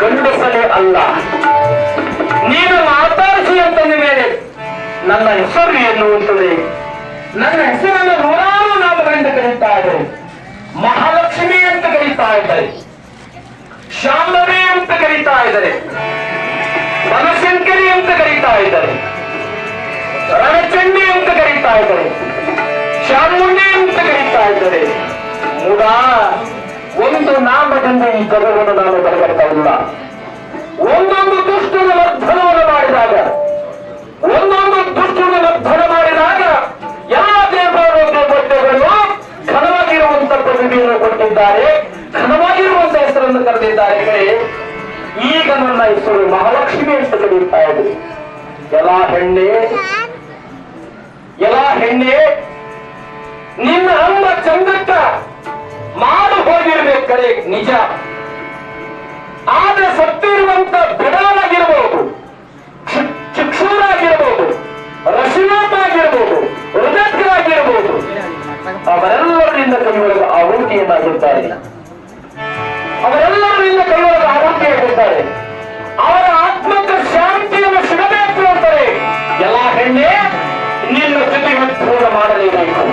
ಗಂಡಸಲೇ ಅಲ್ಲ. ನೀನು ಮಾತಾಡಿಸಿ ಅಂತಂದ ಮೇಲೆ ನನ್ನ ಹೆಸರು ಎನ್ನುವಂತದೆ. ನನ್ನ ಹೆಸರನ್ನು ನೂರಾರು ನಾಮಗಳಿಂದ ಕರೀತಾ ಇದ್ದಾರೆ. ಮಹಾಲಕ್ಷ್ಮಿ ಅಂತ ಕರೀತಾ ಇದ್ದಾರೆ, ಶಾಂಭವಿ ಅಂತ ಕರೀತಾ ಇದ್ದಾರೆ, ಬನಶಂಕರಿ ಅಂತ ಕರೀತಾ ಇದ್ದಾರೆ, ರಣಚಂಡಿ ಅಂತ ಕರೀತಾ ಇದ್ದಾರೆ, ಚಾಮುಂಡಿ ಅಂತ ಕರೀತಾ ಇದ್ದಾರೆ. ಮೂಡ ಒಂದು ನಾಮದಿಂದ ಈ ಜಗವನ್ನು ನಾನು ಬರಗಡ್ತಾ ಇಲ್ಲ. ಒಂದೊಂದು ದುಷ್ಟನ ಮರ್ಧನವನ್ನು ಮಾಡಿದಾಗ, ಒಂದೊಂದು ದುಷ್ಟನ ಮರ್ಧನ ಮಾಡಿದಾಗ ಎಲ್ಲ ದೇವತೆಗಳು ಘನವಾಗಿರುವಂತ ಪ್ರತಿಭೆಯನ್ನು ಕೊಟ್ಟಿದ್ದಾರೆ, ಘನವಾಗಿರುವಂತ ಹೆಸರನ್ನು ಕರೆದಿದ್ದಾರೆ. ಈಗ ನನ್ನ ಹೆಸರು ಮಹಾಲಕ್ಷ್ಮಿ ಅಂತ ಕರೀತಾ ಇದೆ. ಎಲ್ಲ ಹೆಣ್ಣೆ ನಿನ್ನ ಅಮ್ಮ ಚಂದಕ್ಕ ಮಾಡು ಹೋಗಿರ್ಬೇಕು ಕಡೆ ನಿಜ. ಆದ್ರೆ ಸತ್ತಿರುವಂತ ಬಿಡಾಲಾಗಿರ್ಬೋದು, ಚಿಕ್ಷೂರಾಗಿರ್ಬೋದು, ರಶಿನಾಥಾಗಿರ್ಬೋದು, ಹೃದಯರಾಗಿರ್ಬೋದು, ಅವರೆಲ್ಲರಿಂದ ಕೈಯೊಳಗೆ ಆಹುತಿಯನ್ನಾಗಿದ್ದಾರೆ. ಅವರೆಲ್ಲರಿಂದ ಕೈಯೊಳಗೆ ಆಹುತಿಯಾಗಿದ್ದಾರೆ. ಅವರ ಆತ್ಮಕ್ಕೆ ಶಾಂತಿಯನ್ನು ಸಿಗಬೇಕು ಅಂತಾರೆ. ಎಲ್ಲ ಹೆಣ್ಣೆ ನಿನ್ನ ಜೊತೆ ಯುದ್ಧವನ್ನು ಮಾಡಲೇಬೇಕು.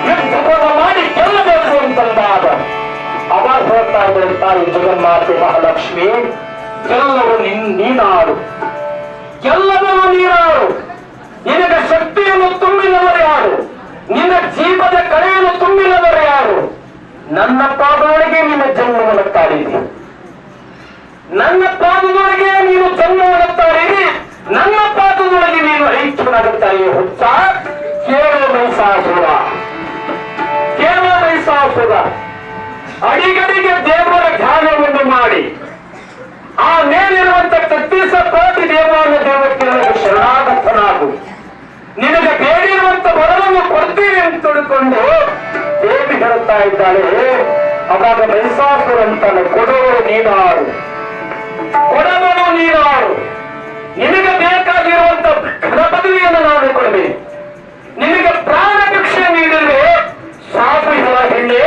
ಯುದ್ಧವನ್ನು ಮಾಡಿ ಗೆಲ್ಲಬೇಕು ಅಂತಂದಾಗ ಅವಾಗ ಹೇಳ್ತಾ ಇದ್ದಾರೆ ತಾಯಿ ಜಗನ್ಮಾತೆ ಮಹಾಲಕ್ಷ್ಮಿ, ಎಲ್ಲವೂ ನೀನಾಡು, ಎಲ್ಲವೂ ನೀನಾಡು. ನಿನಗೆ ಶಕ್ತಿಯನ್ನು ತುಂಬಿದವರು ಯಾರು? ನಿನ್ನ ಜೀವದ ಕಳೆಯನ್ನು ತುಂಬಿದವರು ಯಾರು? ನನ್ನ ಪಾದದೊಳಗೆ ನಿನ್ನ ಜನ್ಮವನ್ನು ತಾಳಿದೆ, ನನ್ನ ಪಾದದೊಳಗೆ ನೀನು ಜನ್ಮವನ್ನು ತಾಳಿರಿ, ನನ್ನ ಪಾದದೊಳಗೆ ನೀನು ಐಕ್ಯನಾಗುತ್ತಾರೆ. ಹುಚ್ಚ ಕೇಳೋ ಮೈಸಾಸುರ, ಕೇಳೋ ಮೈಸಾಸುರ. ಅಡಿಗಡಿಗೆ ದೇವರ ಧ್ಯಾನವನ್ನು ಮಾಡಿ ಆ ಮೇಲಿರುವಂತ 33 ಕೋಟಿ ದೇವಾನ ದೇವತೆಗಳಿಗೆ ಶರಣಾಗತನಾಗು. ನಿನಗೆ ಬೇಡಿರುವಂತ ವರವನ್ನು ಕೊಡ್ತೀನಿ ಅಂತ ತಿಳ್ಕೊಂಡು ದೇವಿ ಹೇಳುತ್ತಾ ಇದ್ದಾಳೆ. ಅವಾಗ ಮೈಸಾಸುರ ಅಂತಾನೆ, ಕೊಡುವವರು ನೀನಾರು, ಕೊಡವನು ನೀನಾರು. ನಿನಗೆ ಬೇಕಾಗಿರುವಂತ ಘನ ಪದವಿಯನ್ನು ನಾನು ಕೊಡಬೇಕು, ನಿನಗೆ ಪ್ರಾಣ ಭಿಕ್ಷೆ ನೀಡಿದ್ರೆ ಸಾಧು ಹೆಣ ಹೆಣ್ಣೆ,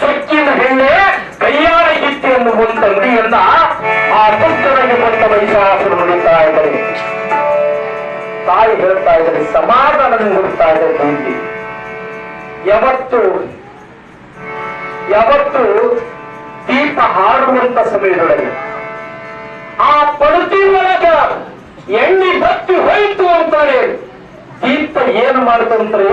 ಸೊಕ್ಕಿನ ಹೆಣ್ಣೆ, ಕೈಯಾರ ಗಿತ್ತಿಯನ್ನು ಮುಂದಂಡಿಯನ್ನ ಆ ದುಷ್ಟನಿಗೆ ಬಂದ ಮಹಿಷಾಸುರ ನುಡಿತಾ ಇದ್ದಾರೆ. ತಾಯಿ ಹೇಳ್ತಾ ಇದ್ದಾರೆ, ಸಮಾಧಾನದಿಂದ ಹುಡುಕ್ತಾ ಇದ್ದಾರೆ. ತಂಗಿ ಯಾವತ್ತು ದೀಪ ಹಾಡುವಂತ ಸಮಯದೊಳಗೆ ಆ ಪಡುತಿ ಒಳಗ ಎಣ್ಣೆ ಬತ್ತಿ ಹೋಯ್ತು ಅಂತಾರೆ. ದೀಪ ಏನು ಮಾಡ್ತಂದ್ರೆ